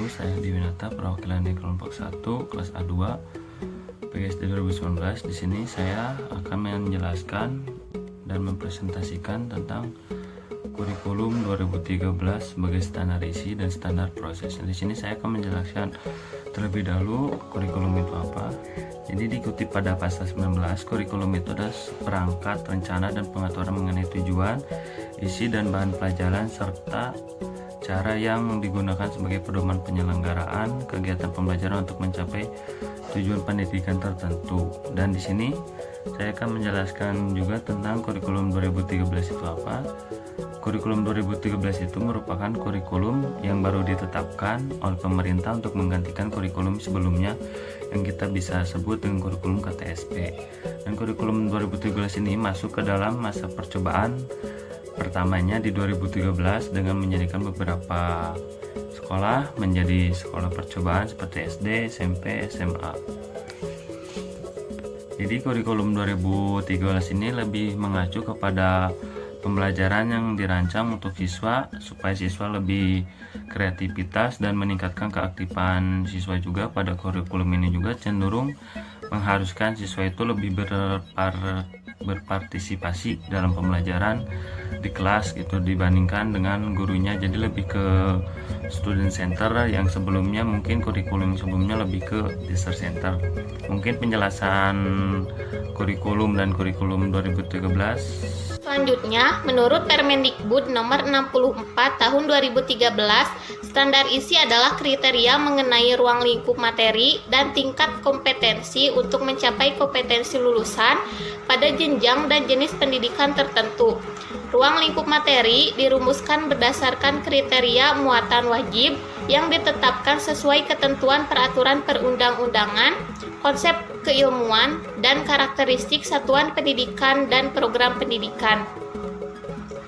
wabarakatuh. Saya Diwinata, perwakilan di kelompok 1 kelas A2 PGSD 2019. Di sini saya akan menjelaskan dan mempresentasikan tentang kurikulum 2013 sebagai standar isi dan standar proses. Di sini saya akan menjelaskan terlebih dahulu kurikulum itu apa. Jadi dikutip pada pasal 19, kurikulum itu adalah perangkat, rencana, dan pengaturan mengenai tujuan, isi, dan bahan pelajaran serta cara yang digunakan sebagai pedoman penyelenggaraan kegiatan pembelajaran untuk mencapai tujuan pendidikan tertentu. Dan di sini saya akan menjelaskan juga tentang kurikulum 2013 itu apa. Kurikulum 2013 itu merupakan kurikulum yang baru ditetapkan oleh pemerintah untuk menggantikan kurikulum sebelumnya yang kita bisa sebut dengan kurikulum KTSP. Dan kurikulum 2013 ini masuk ke dalam masa percobaan pertamanya di 2013 dengan menjadikan beberapa sekolah menjadi sekolah percobaan seperti SD, SMP, SMA. Jadi kurikulum 2013 ini lebih mengacu kepada pembelajaran yang dirancang untuk siswa supaya siswa lebih kreativitas dan meningkatkan keaktifan siswa juga. Pada kurikulum ini juga cenderung mengharuskan siswa itu lebih berpartisipasi dalam pembelajaran di kelas gitu dibandingkan dengan gurunya. Jadi lebih ke student center yang sebelumnya mungkin kurikulum sebelumnya lebih ke teacher center. Mungkin penjelasan kurikulum dan kurikulum 2013. Selanjutnya, menurut Permendikbud nomor 64 tahun 2013, standar isi adalah kriteria mengenai ruang lingkup materi dan tingkat kompetensi untuk mencapai kompetensi lulusan pada jenjang dan jenis pendidikan tertentu. Ruang lingkup materi dirumuskan berdasarkan kriteria muatan wajib yang ditetapkan sesuai ketentuan peraturan perundang-undangan, konsep keilmuan, dan karakteristik satuan pendidikan dan program pendidikan.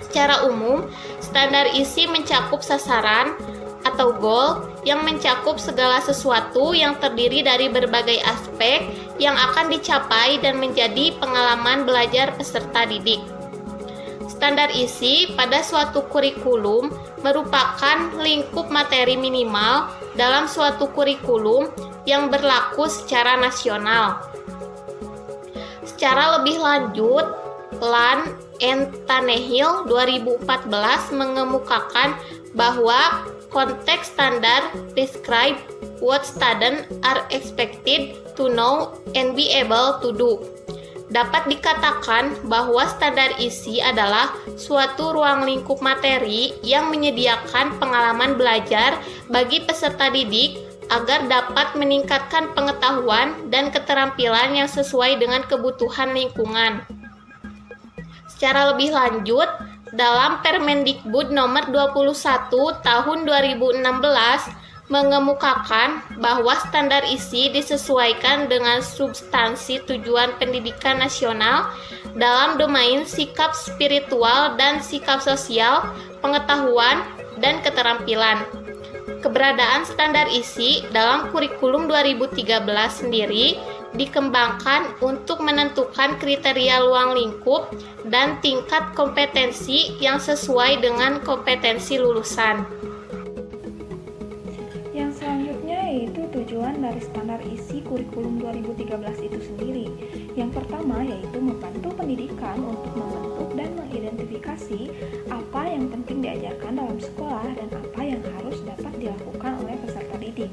Secara umum, standar isi mencakup sasaran atau goal yang mencakup segala sesuatu yang terdiri dari berbagai aspek yang akan dicapai dan menjadi pengalaman belajar peserta didik. Standar isi pada suatu kurikulum merupakan lingkup materi minimal dalam suatu kurikulum yang berlaku secara nasional. Secara lebih lanjut, Lan and Tannehill 2014 mengemukakan bahwa konteks standar describe what students are expected to know and be able to do. Dapat dikatakan bahwa standar isi adalah suatu ruang lingkup materi yang menyediakan pengalaman belajar bagi peserta didik agar dapat meningkatkan pengetahuan dan keterampilan yang sesuai dengan kebutuhan lingkungan. Secara lebih lanjut, dalam Permendikbud nomor 21 tahun 2016 mengemukakan bahwa standar isi disesuaikan dengan substansi tujuan pendidikan nasional dalam domain sikap spiritual dan sikap sosial, pengetahuan, dan keterampilan. Keberadaan standar isi dalam kurikulum 2013 sendiri dikembangkan untuk menentukan kriteria ruang lingkup dan tingkat kompetensi yang sesuai dengan kompetensi lulusan. Yang selanjutnya yaitu tujuan dari standar isi kurikulum 2013 itu sendiri. Yang pertama yaitu membantu pendidikan untuk membentuk dan mengidentifikasi apa yang penting diajarkan dalam sekolah dan apa yang harus dapat dilakukan oleh peserta didik.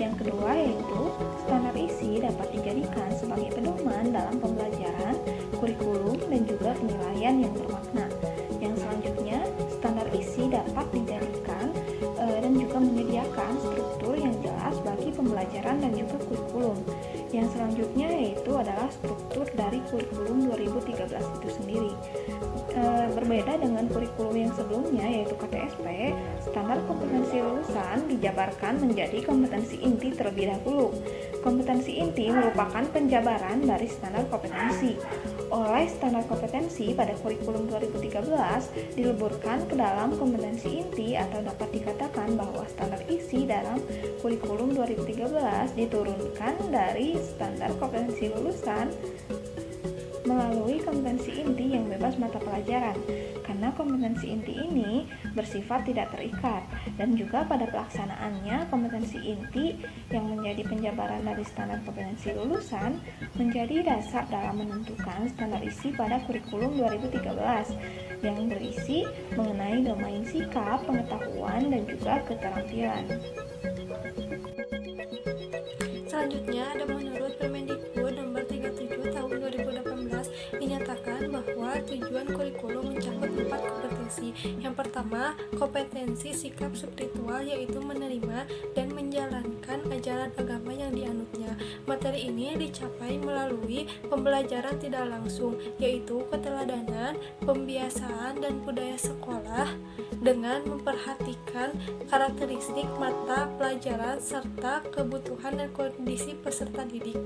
Yang kedua yaitu standar isi dapat dijadikan sebagai pedoman dalam pembelajaran, kurikulum, dan juga penilaian yang bermakna. Yang selanjutnya, standar isi dapat dijadikan dan juga menyediakan struktur yang jelas bagi pembelajaran dan juga kurikulum. Yang selanjutnya yaitu adalah struktur dari kurikulum 2013 itu sendiri. Berbeda dengan kurikulum yang sebelumnya yaitu KTSP, standar kompetensi lulusan dijabarkan menjadi kompetensi inti terlebih dahulu. Kompetensi inti merupakan penjabaran dari standar kompetensi. Oleh standar kompetensi pada kurikulum 2013 dileburkan ke dalam kompetensi inti, atau dapat dikatakan bahwa standar isi dalam kurikulum 2013 diturunkan dari standar kompetensi lulusan melalui kompetensi inti yang bebas mata pelajaran. Karena mana kompetensi inti ini bersifat tidak terikat, dan juga pada pelaksanaannya kompetensi inti yang menjadi penjabaran dari standar kompetensi lulusan menjadi dasar dalam menentukan standar isi pada kurikulum 2013 yang berisi mengenai domain sikap, pengetahuan, dan juga keterampilan. Selanjutnya ada menurut Permendikbud nomor 37 tahun 2018 dinyatakan bahwa tujuan kurikulum mencakup 4 kompetensi. Yang pertama, kompetensi sikap spiritual, yaitu menerima dan menjalankan ajaran agama yang dianutnya. Materi ini dicapai melalui pembelajaran tidak langsung, yaitu keteladanan, pembiasaan, dan budaya sekolah dengan memperhatikan karakteristik mata pelajaran serta kebutuhan dan kondisi peserta didik.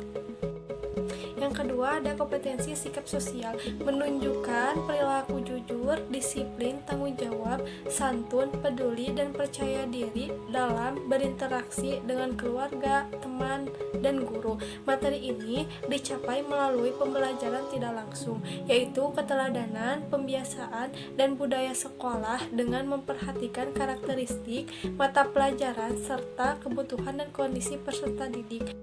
Yang kedua ada kompetensi sikap sosial, menunjukkan perilaku jujur, disiplin, tanggung jawab, santun, peduli, dan percaya diri dalam berinteraksi dengan keluarga, teman, dan guru. Materi ini dicapai melalui pembelajaran tidak langsung, yaitu keteladanan, pembiasaan, dan budaya sekolah dengan memperhatikan karakteristik mata pelajaran serta kebutuhan dan kondisi peserta didik.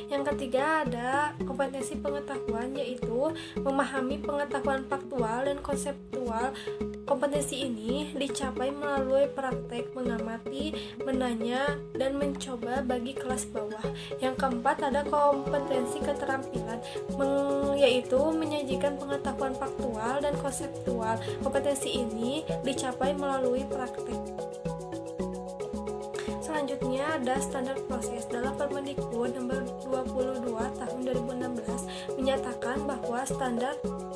Yang ketiga ada kompetensi pengetahuan, yaitu memahami pengetahuan faktual dan konseptual. Kompetensi ini dicapai melalui praktek mengamati, menanya, dan mencoba bagi kelas bawah. Yang keempat ada kompetensi keterampilan, yaitu menyajikan pengetahuan faktual dan konseptual. Kompetensi ini dicapai melalui praktek. Selanjutnya ada standar proses. Dalam Permendikbud nomor 22 tahun 2016 menyatakan bahwa standar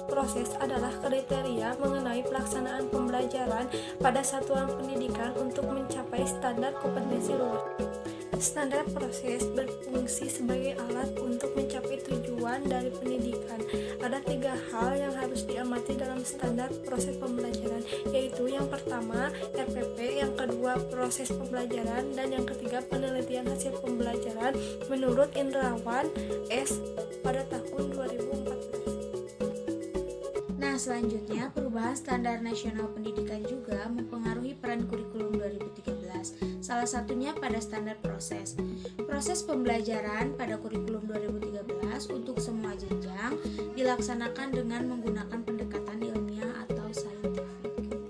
proses adalah kriteria mengenai pelaksanaan pembelajaran pada satuan pendidikan untuk mencapai standar kompetensi lulus. Standar proses berfungsi sebagai alat untuk mencapai tujuan dari pendidikan. Ada 3 hal yang harus diamati dalam standar proses pembelajaran, yaitu yang pertama RPP, yang kedua proses pembelajaran, dan yang ketiga penelitian hasil pembelajaran menurut Indrawan S. pada tahun 2014. Nah, selanjutnya perubahan standar nasional pendidikan juga mempengaruhi peran kurikulum 2013. Salah satunya pada standar proses. Proses pembelajaran pada kurikulum 2013 untuk semua jenjang dilaksanakan dengan menggunakan pendekatan ilmiah atau saintifik.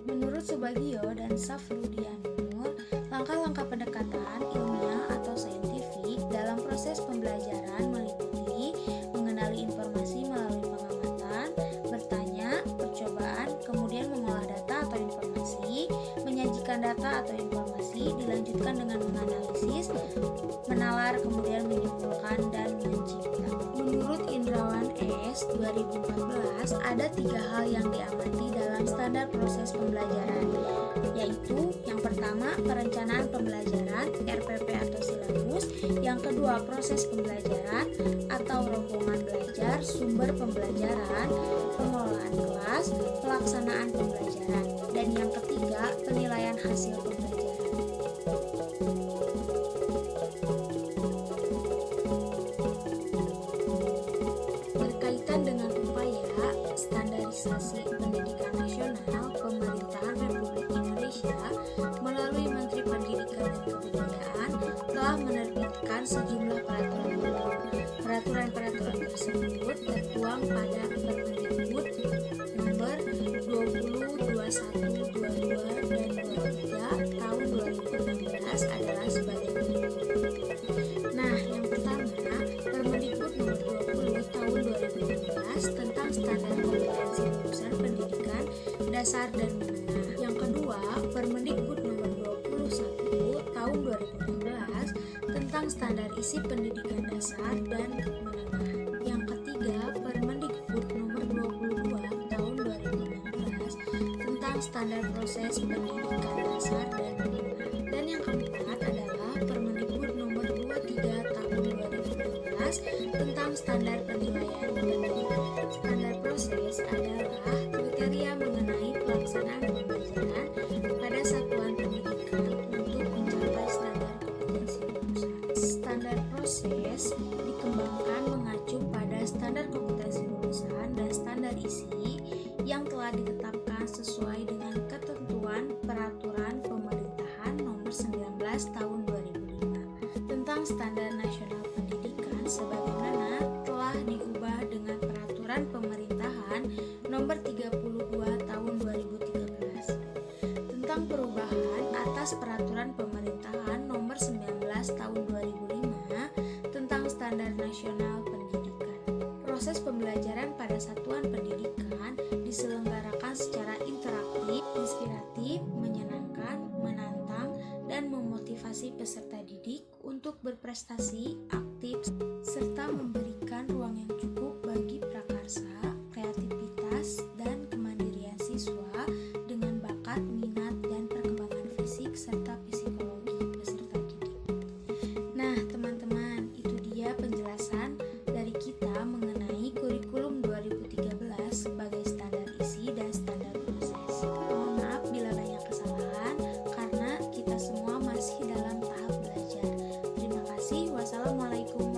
Menurut Subagio dan Safrudianur, langkah-langkah pendekatan ilmiah atau saintifik dalam proses pembelajaran meliputi mengenali informasi melalui pengamatan, bertanya, percobaan, kemudian mengolah data atau informasi, menyajikan data atau informasi, dilanjutkan dengan menganalisis, menalar, kemudian menyimpulkan dan mencipta. Menurut Indrawan S. 2014, ada 3 hal yang diamati dalam standar proses pembelajaran, yaitu yang pertama perencanaan pembelajaran RPP atau silabus, yang kedua proses pembelajaran atau rombongan belajar, sumber pembelajaran, pengelolaan kelas, pelaksanaan pembelajaran, dan yang ketiga penilaian hasil pembelajaran. Berkaitan dengan upaya standarisasi pendidikan nasional, pemerintahan Republik Indonesia melalui Menteri Pendidikan dan Kebudayaan telah menerbitkan sejumlah peraturan baru. Peraturan-peraturan tersebut tertuang pada Permendikbud nomor 20, 21, 22, dan 23 tahun 2016 adalah sebagai berikut. Nah, yang pertama, Permendikbud nomor 20 tahun 2016 tentang standar kompetensi lulusan pendidikan dasar dan menengah. Yang kedua, Permendikbud nomor 21 tahun 2016 tentang standar isi pendidikan dasar dan menengah. Yang ketiga, Permendikbud nomor 22 tahun 2016 tentang standar proses pendidikan dasar dan menengah. Dan yang keempat adalah Permendikbud nomor 23 tahun 2016 tentang standar penilaian pendidikan. Standar proses adalah kriteria mengenai pelaksanaan pembelajaran pada satuan pendidikan untuk mencapai standar kompetensi lulusan. Standar proses dikembangkan mengacu pada standar kompetensi lulusan dan standar isi yang telah ditetapkan dilaksanakan sesuai dengan ketentuan Peraturan Pemerintahan Nomor 19 Tahun 2005 tentang Standar Nasional Pendidikan sebagaimana telah diubah dengan Peraturan Pemerintahan Nomor 32 Tahun 2013 tentang perubahan atas Peraturan Pemerintahan Nomor 19 Tahun 2005 tentang Standar Nasional Pendidikan. Proses pembelajaran pada satuan pendidikan diselenggarakan secara interaktif, inspiratif, menyenangkan, menantang, dan memotivasi peserta didik untuk berprestasi, aktif, serta memberikan ruang yang cukup bagi prakarsa, kreativitas, dan kemandirian siswa dengan bakat, minat, dan perkembangan fisik serta psikologi peserta didik. Nah, teman-teman, itu dia penjelasan dari kita mengenai kurikulum 2013 sebagai standar isi dan standar proses. Mohon maaf bila banyak kesalahan karena kita semua masih dalam tahap belajar. Terima kasih. Wassalamualaikum